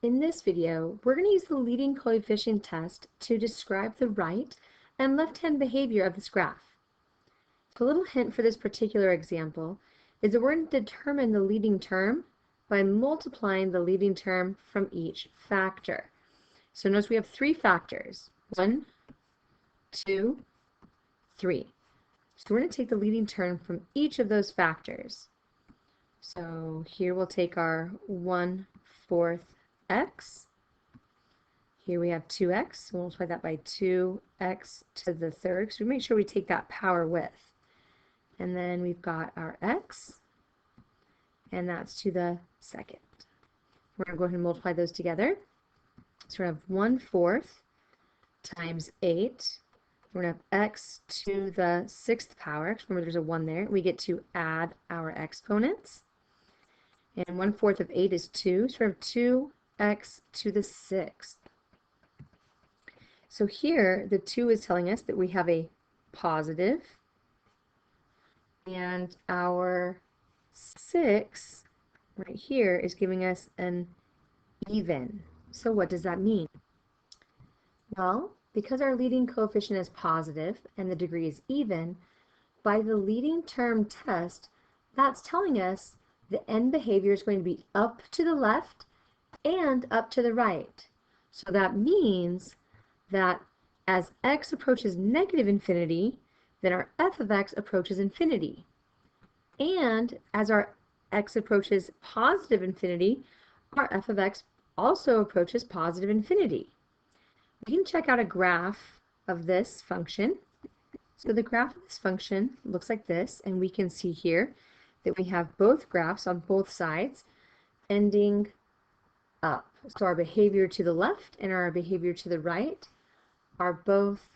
In this video, we're going to use the leading coefficient test to describe the right and left-hand behavior of this graph. So a little hint for this particular example is that we're going to determine the leading term by multiplying the leading term from each factor. So notice we have three factors, 1, 2, 3. So we're going to take the leading term from each of those factors. So here we'll take our 1/4 x. Here we have 2x. We'll multiply that by 2x to the third. So we make sure we take that power with. And then we've got our x, and that's to the second. We're going to go ahead and multiply those together. So we're going to have 1/4 times 8. We're going to have x to the 6th power. Remember, there's a 1 there. We get to add our exponents. And 1/4 of 8 is 2. So we have 2x to the 6th. So here, the 2 is telling us that we have a positive, and our 6 right here is giving us an even. So what does that mean? Well, because our leading coefficient is positive and the degree is even, by the leading term test, that's telling us the end behavior is going to be up to the left and up to the right. So that means that as x approaches negative infinity, then our f of x approaches infinity. And as our x approaches positive infinity, our f of x also approaches positive infinity. We can check out a graph of this function. So the graph of this function looks like this, and we can see here that we have both graphs on both sides ending up. So our behavior to the left and our behavior to the right are both